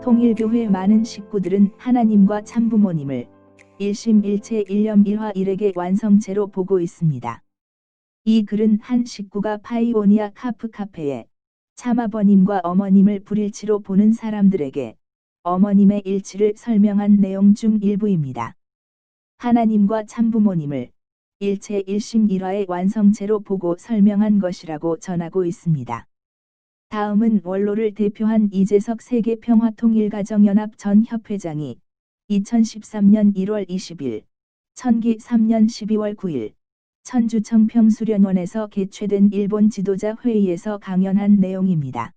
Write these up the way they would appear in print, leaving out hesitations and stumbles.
통일교회 많은 식구들은 하나님과 참부모님을 일심일체 일념일화일에게 완성체로 보고 있습니다. 이 글은 한 식구가 파이오니아 카프 카페에 참아버님과 어머님을 불일치로 보는 사람들에게 어머님의 일치를 설명한 내용 중 일부입니다. 하나님과 참부모님을 일체 일심일화의 완성체로 보고 설명한 것이라고 전하고 있습니다. 다음은 원로를 대표한 이재석 세계평화통일가정연합 전 협회장이 2013년 1월 20일, 천기 3년 12월 9일, 천주청 평수련원에서 개최된 일본 지도자 회의에서 강연한 내용입니다.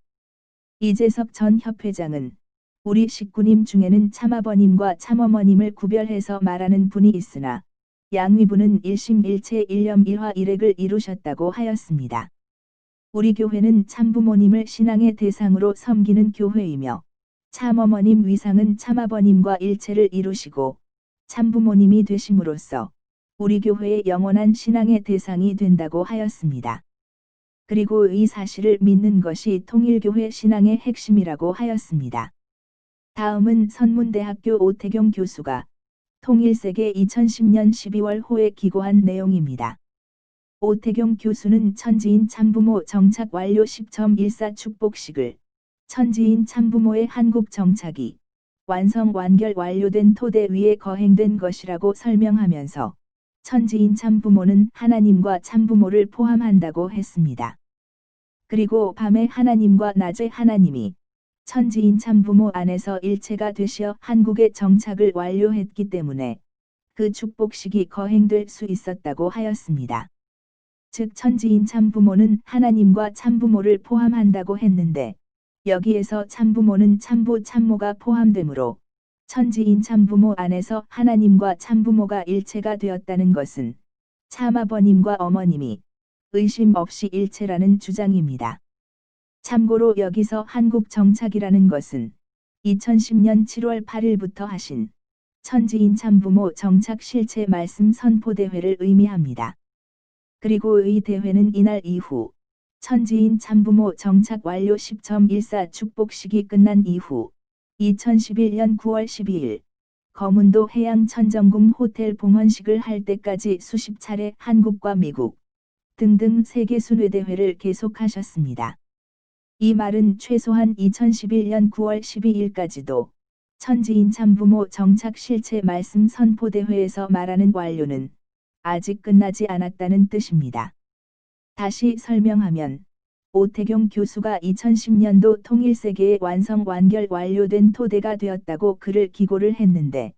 이재석 전 협회장은 우리 식구님 중에는 참아버님과 참어머님을 구별해서 말하는 분이 있으나 양위부는 일심일체 일념일화일액을 이루셨다고 하였습니다. 우리 교회는 참부모님을 신앙의 대상으로 섬기는 교회이며 참어머님 위상은 참아버님과 일체를 이루시고 참부모님이 되심으로써 우리 교회의 영원한 신앙의 대상이 된다고 하였습니다. 그리고 이 사실을 믿는 것이 통일교회 신앙의 핵심이라고 하였습니다. 다음은 선문대학교 오태경 교수가 통일세계 2010년 12월 호에 기고한 내용입니다. 오태경 교수는 천지인 참부모 정착 완료 10.14 축복식을 천지인 참부모의 한국 정착이 완성 완결 완료된 토대 위에 거행된 것이라고 설명하면서 천지인 참부모는 하나님과 참부모를 포함한다고 했습니다. 그리고 밤에 하나님과 낮에 하나님이 천지인 참부모 안에서 일체가 되시어 한국의 정착을 완료했기 때문에 그 축복식이 거행될 수 있었다고 하였습니다. 즉 천지인 참부모는 하나님과 참부모를 포함한다고 했는데 여기에서 참부모는 참부 참모가 포함되므로 천지인 참부모 안에서 하나님과 참부모가 일체가 되었다는 것은 참아버님과 어머님이 의심 없이 일체라는 주장입니다. 참고로 여기서 한국 정착이라는 것은 2010년 7월 8일부터 하신 천지인 참부모 정착 실체 말씀 선포대회를 의미합니다. 그리고 이 대회는 이날 이후 천지인 참부모 정착 완료 10.14 축복식이 끝난 이후 2011년 9월 12일 거문도 해양천정궁 호텔 봉헌식을 할 때까지 수십 차례 한국과 미국 등등 세계 순회대회를 계속하셨습니다. 이 말은 최소한 2011년 9월 12일까지도 천지인 참부모 정착 실체 말씀 선포대회에서 말하는 완료는 아직 끝나지 않았다는 뜻입니다. 다시 설명하면 오태경 교수가 2010년도 통일세계의 완성 완결 완료된 토대가 되었다고 글을 기고를 했는데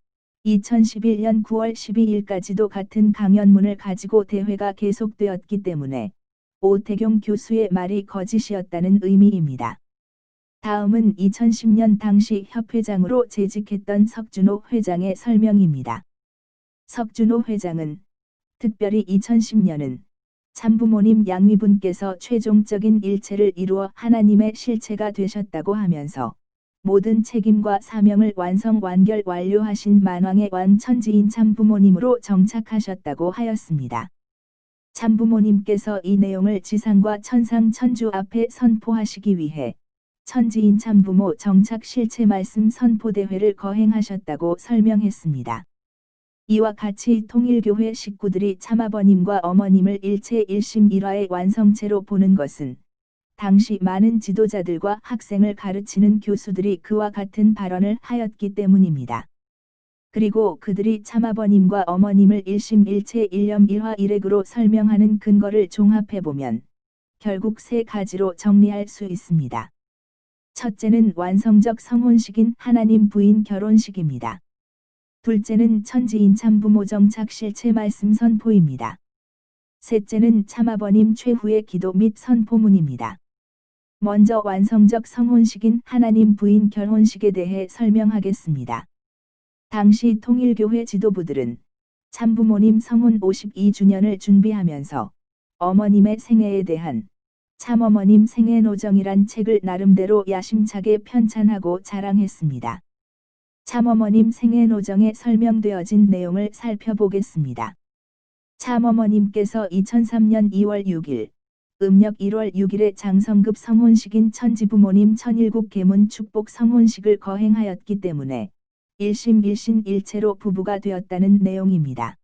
2011년 9월 12일까지도 같은 강연문을 가지고 대회가 계속되었기 때문에 오태경 교수의 말이 거짓이었다는 의미입니다. 다음은 2010년 당시 협회장으로 재직했던 석준호 회장의 설명입니다. 석준호 회장은 특별히 2010년은 참부모님 양위분께서 최종적인 일체를 이루어 하나님의 실체가 되셨다고 하면서 모든 책임과 사명을 완성 완결 완료하신 만왕의 왕 천지인 참부모님으로 정착하셨다고 하였습니다. 참부모님께서 이 내용을 지상과 천상 천주 앞에 선포하시기 위해 천지인 참부모 정착 실체 말씀 선포대회를 거행하셨다고 설명했습니다. 이와 같이 통일교회 식구들이 참아버님과 어머님을 일체 일심일화의 완성체로 보는 것은 당시 많은 지도자들과 학생을 가르치는 교수들이 그와 같은 발언을 하였기 때문입니다. 그리고 그들이 참아버님과 어머님을 일심일체 일념일화일액으로 설명하는 근거를 종합해보면 결국 세 가지로 정리할 수 있습니다. 첫째는 완성적 성혼식인 하나님 부인 결혼식입니다. 둘째는 천지인 참부모 정착 실체 말씀 선포입니다. 셋째는 참아버님 최후의 기도 및 선포문입니다. 먼저 완성적 성혼식인 하나님 부인 결혼식에 대해 설명하겠습니다. 당시 통일교회 지도부들은 참부모님 성혼 52주년을 준비하면서 어머님의 생애에 대한 참어머님 생애노정이란 책을 나름대로 야심차게 편찬하고 자랑했습니다. 참어머님 생애노정에 설명되어진 내용을 살펴보겠습니다. 참어머님께서 2003년 2월 6일 음력 1월 6일에 장성급 성혼식인 천지부모님 천일국 계문 축복 성혼식을 거행하였기 때문에 1심 1신 1체로 부부가 되었다는 내용입니다.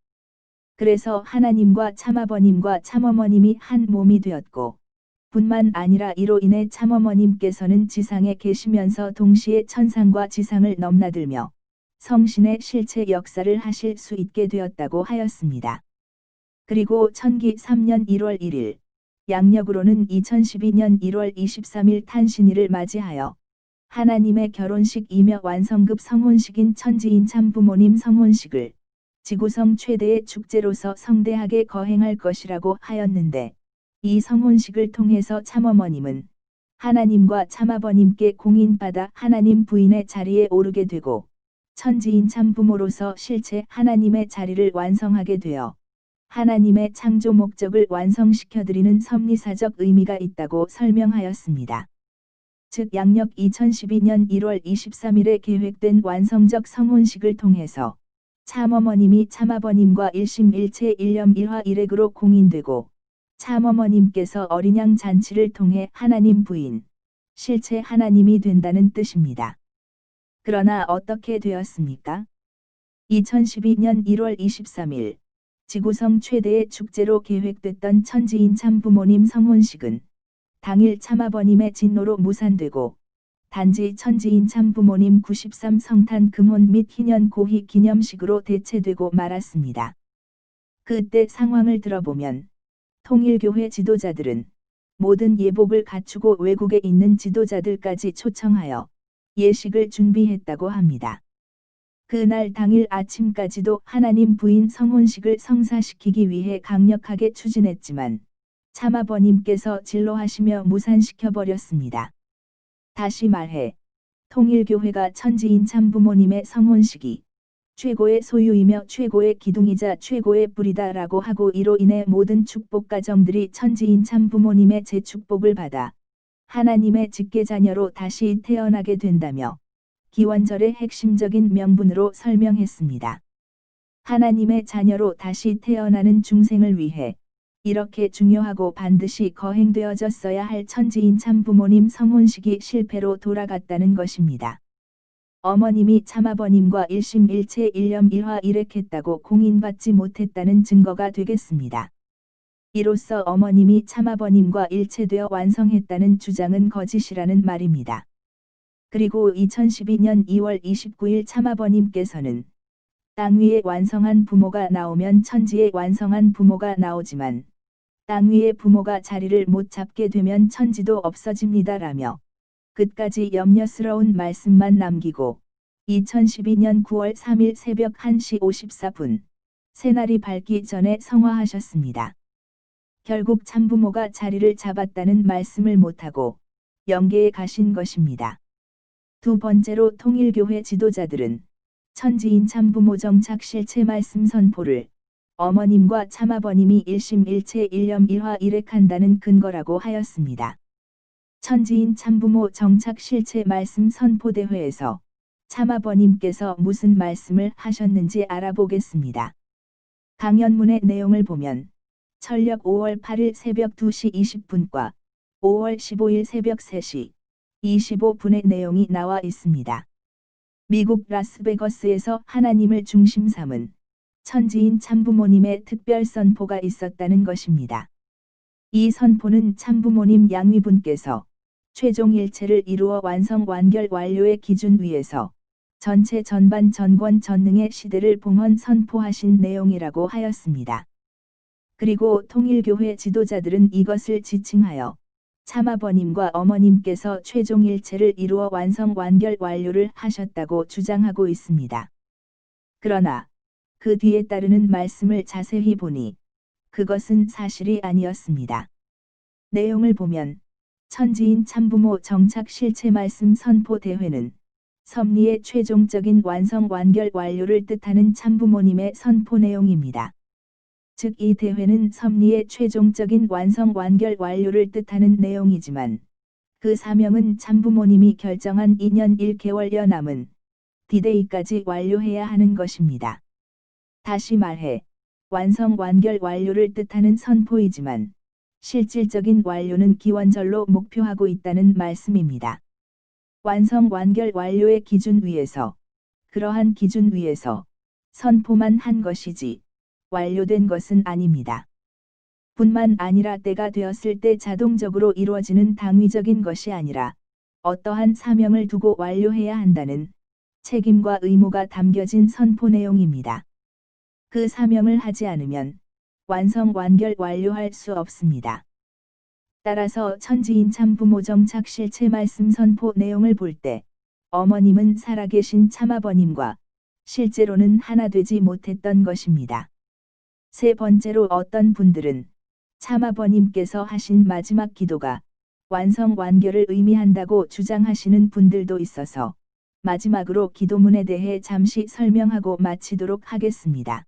그래서 하나님과 참아버님과 참어머님이 한 몸이 되었고 뿐만 아니라 이로 인해 참어머님께서는 지상에 계시면서 동시에 천상과 지상을 넘나들며 성신의 실체 역사를 하실 수 있게 되었다고 하였습니다. 그리고 천기 3년 1월 1일, 양력으로는 2012년 1월 23일 탄신일을 맞이하여 하나님의 결혼식이며 완성급 성혼식인 천지인 참부모님 성혼식을 지구성 최대의 축제로서 성대하게 거행할 것이라고 하였는데 이 성혼식을 통해서 참어머님은 하나님과 참아버님께 공인받아 하나님 부인의 자리에 오르게 되고 천지인 참부모로서 실체 하나님의 자리를 완성하게 되어 하나님의 창조 목적을 완성시켜드리는 섭리사적 의미가 있다고 설명하였습니다. 즉 양력 2012년 1월 23일에 계획된 완성적 성혼식을 통해서 참어머님이 참아버님과 일심일체 일념일화 일액으로 공인되고 참어머님께서 어린양 잔치를 통해 하나님 부인, 실체 하나님이 된다는 뜻입니다. 그러나 어떻게 되었습니까? 2012년 1월 23일 지구성 최대의 축제로 계획됐던 천지인 참부모님 성혼식은 당일 참아버님의 진노로 무산되고 단지 천지인 참부모님 93 성탄 금혼 및 희년 고희 기념식으로 대체되고 말았습니다. 그때 상황을 들어보면 통일교회 지도자들은 모든 예복을 갖추고 외국에 있는 지도자들까지 초청하여 예식을 준비했다고 합니다. 그날 당일 아침까지도 하나님 부인 성혼식을 성사시키기 위해 강력하게 추진했지만 참아버님께서 진로하시며 무산시켜버렸습니다. 다시 말해 통일교회가 천지인 참부모님의 성혼식이 최고의 소유이며 최고의 기둥이자 최고의 뿌리다라고 하고 이로 인해 모든 축복 가정들이 천지인 참부모님의 재축복을 받아 하나님의 직계자녀로 다시 태어나게 된다며 기원절의 핵심적인 명분으로 설명했습니다. 하나님의 자녀로 다시 태어나는 중생을 위해 이렇게 중요하고 반드시 거행되어졌어야 할 천지인 참부모님 성혼식이 실패로 돌아갔다는 것입니다. 어머님이 참아버님과 일심일체 일념일화 일액했다고 공인받지 못했다는 증거가 되겠습니다. 이로써 어머님이 참아버님과 일체되어 완성했다는 주장은 거짓이라는 말입니다. 그리고 2012년 2월 29일 참아버님께서는 땅 위에 완성한 부모가 나오면 천지에 완성한 부모가 나오지만 땅 위의 부모가 자리를 못 잡게 되면 천지도 없어집니다라며 끝까지 염려스러운 말씀만 남기고 2012년 9월 3일 새벽 1시 54분 새날이 밝기 전에 성화하셨습니다. 결국 참부모가 자리를 잡았다는 말씀을 못하고 영계에 가신 것입니다. 두 번째로 통일교회 지도자들은 천지인 참부모 정착 실체 말씀 선포를 어머님과 참아버님이 일심일체 일념일화 일액한다는 근거라고 하였습니다. 천지인 참부모 정착 실체 말씀 선포대회에서 참아버님께서 무슨 말씀을 하셨는지 알아보겠습니다. 강연문의 내용을 보면 철력 5월 8일 새벽 2시 20분과 5월 15일 새벽 3시 25분의 내용이 나와 있습니다. 미국 라스베거스에서 하나님을 중심 삼은 천지인 참부모님의 특별 선포가 있었다는 것입니다. 이 선포는 참부모님 양위분께서 최종 일체를 이루어 완성 완결 완료의 기준 위에서 전체 전반 전권 전능의 시대를 봉헌 선포하신 내용이라고 하였습니다. 그리고 통일교회 지도자들은 이것을 지칭하여 참아버님과 어머님께서 최종 일체를 이루어 완성 완결 완료를 하셨다고 주장하고 있습니다. 그러나 그 뒤에 따르는 말씀을 자세히 보니 그것은 사실이 아니었습니다. 내용을 보면 천지인 참부모 정착 실체 말씀 선포 대회는 섭리의 최종적인 완성 완결 완료를 뜻하는 참부모님의 선포 내용입니다. 즉 이 대회는 섭리의 최종적인 완성 완결 완료를 뜻하는 내용이지만 그 사명은 참부모님이 결정한 2년 1개월여 남은 디데이까지 완료해야 하는 것입니다. 다시 말해 완성 완결 완료를 뜻하는 선포이지만 실질적인 완료는 기원절로 목표하고 있다는 말씀입니다. 완성 완결 완료의 기준 위에서, 그러한 기준 위에서 선포만 한 것이지 완료된 것은 아닙니다. 뿐만 아니라 때가 되었을 때 자동적으로 이루어지는 당위적인 것이 아니라 어떠한 사명을 두고 완료해야 한다는 책임과 의무가 담겨진 선포 내용입니다. 그 사명을 하지 않으면 완성 완결 완료할 수 없습니다. 따라서 천지인참 부모 정착 실체 말씀 선포 내용을 볼 때 어머님은 살아계신 참아버님과 실제로는 하나 되지 못했던 것입니다. 세 번째로 어떤 분들은 참아버님께서 하신 마지막 기도가 완성 완결을 의미한다고 주장하시는 분들도 있어서 마지막으로 기도문에 대해 잠시 설명하고 마치도록 하겠습니다.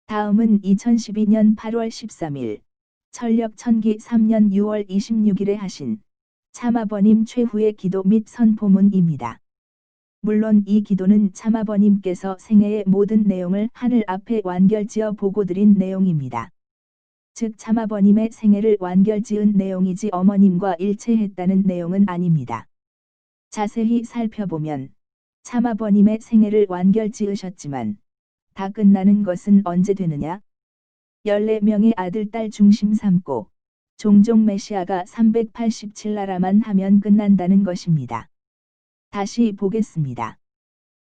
다음은 2012년 8월 13일, 천력천기 3년 6월 26일에 하신 참아버님 최후의 기도 및 선포문입니다. 물론 이 기도는 참아버님께서 생애의 모든 내용을 하늘 앞에 완결지어 보고드린 내용입니다. 즉 참아버님의 생애를 완결지은 내용이지 어머님과 일체했다는 내용은 아닙니다. 자세히 살펴보면 참아버님의 생애를 완결지으셨지만 다 끝나는 것은 언제 되느냐? 14명의 아들 딸 중심 삼고 종종 메시아가 387나라만 하면 끝난다는 것입니다. 다시 보겠습니다.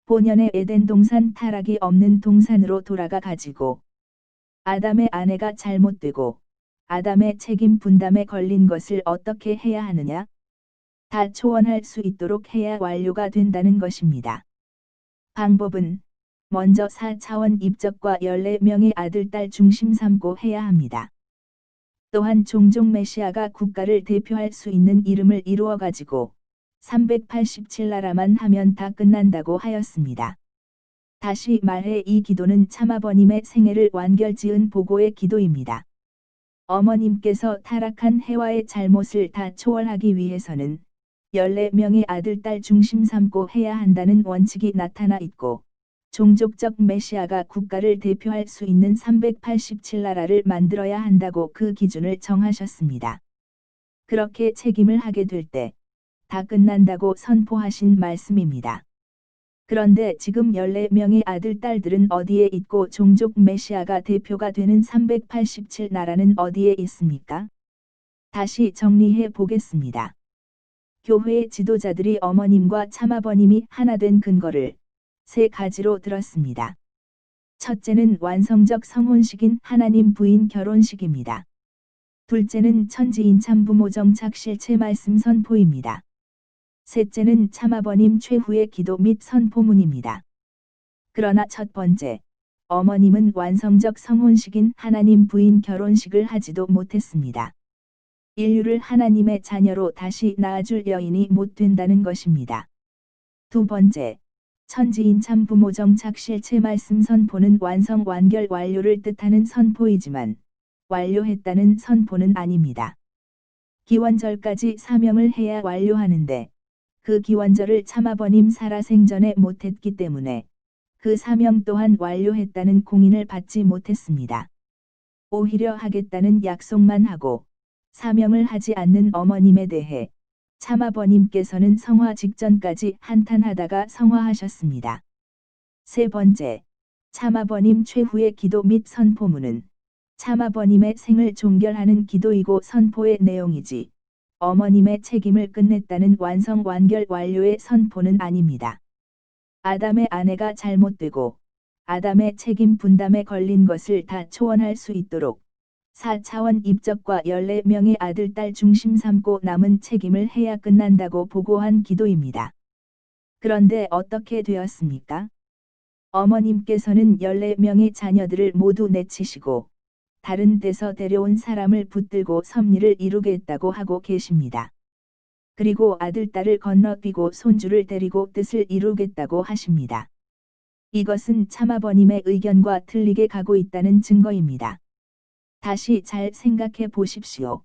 본연의 에덴 동산 타락이 없는 동산으로 돌아가 가지고 아담의 아내가 잘못되고 아담의 책임 분담에 걸린 것을 어떻게 해야 하느냐? 다 초원할 수 있도록 해야 완료가 된다는 것입니다. 방법은 먼저 4차원 입적과 14명의 아들 딸 중심 삼고 해야 합니다. 또한 종종 메시아가 국가를 대표할 수 있는 이름을 이루어 가지고 387나라만 하면 다 끝난다고 하였습니다. 다시 말해 이 기도는 참아버님의 생애를 완결지은 보고의 기도입니다. 어머님께서 타락한 해와의 잘못을 다 초월하기 위해서는 14명의 아들 딸 중심 삼고 해야 한다는 원칙이 나타나 있고 종족적 메시아가 국가를 대표할 수 있는 387나라를 만들어야 한다고 그 기준을 정하셨습니다. 그렇게 책임을 하게 될 때 다 끝난다고 선포하신 말씀입니다. 그런데 지금 14명의 아들 딸들은 어디에 있고 종족 메시아가 대표가 되는 387나라는 어디에 있습니까? 다시 정리해 보겠습니다. 교회의 지도자들이 어머님과 참아버님이 하나 된 근거를 세 가지로 들었습니다. 첫째는 완성적 성혼식인 하나님 부인 결혼식입니다. 둘째는 천지인참 부모 정착 실체 말씀 선포입니다. 셋째는 참아버님 최후의 기도 및 선포문입니다. 그러나 첫 번째, 어머님은 완성적 성혼식인 하나님 부인 결혼식을 하지도 못했습니다. 인류를 하나님의 자녀로 다시 낳아줄 여인이 못 된다는 것입니다. 두 번째, 천지인참 부모 정착 실체 말씀 선포는 완성 완결 완료를 뜻하는 선포이지만 완료했다는 선포는 아닙니다. 기원절까지 사명을 해야 완료하는데 그 기원절을 참아버님 살아생전에 못했기 때문에 그 사명 또한 완료했다는 공인을 받지 못했습니다. 오히려 하겠다는 약속만 하고 사명을 하지 않는 어머님에 대해 참아버님께서는 성화 직전까지 한탄하다가 성화하셨습니다. 세 번째, 참아버님 최후의 기도 및 선포문은 참아버님의 생을 종결하는 기도이고 선포의 내용이지 어머님의 책임을 끝냈다는 완성 완결 완료의 선포는 아닙니다. 아담의 아내가 잘못되고 아담의 책임 분담에 걸린 것을 다 초원할 수 있도록 4차원 입적과 14명의 아들 딸 중심 삼고 남은 책임을 해야 끝난다고 보고한 기도입니다. 그런데 어떻게 되었습니까? 어머님께서는 14명의 자녀들을 모두 내치시고 다른 데서 데려온 사람을 붙들고 섭리를 이루겠다고 하고 계십니다. 그리고 아들 딸을 건너뛰고 손주를 데리고 뜻을 이루겠다고 하십니다. 이것은 참아버님의 의견과 틀리게 가고 있다는 증거입니다. 다시 잘 생각해 보십시오.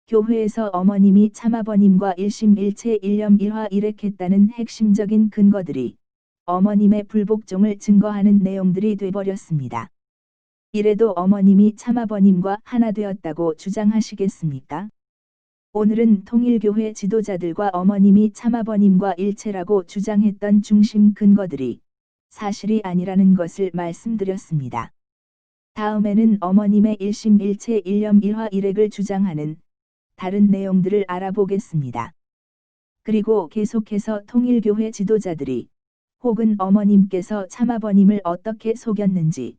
교회에서 어머님이 참아버님과 일심일체 일념일화 일액했다는 핵심적인 근거들이 어머님의 불복종을 증거하는 내용들이 돼버렸습니다. 이래도 어머님이 참아버님과 하나 되었다고 주장하시겠습니까? 오늘은 통일교회 지도자들과 어머님이 참아버님과 일체라고 주장했던 중심 근거들이 사실이 아니라는 것을 말씀드렸습니다. 다음에는 어머님의 일심일체 일념일화 일액을 주장하는 다른 내용들을 알아보겠습니다. 그리고 계속해서 통일교회 지도자들이 혹은 어머님께서 참아버님을 어떻게 속였는지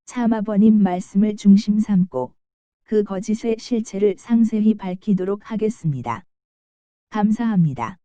참아버님 말씀을 중심 삼고 그 거짓의 실체를 상세히 밝히도록 하겠습니다. 감사합니다.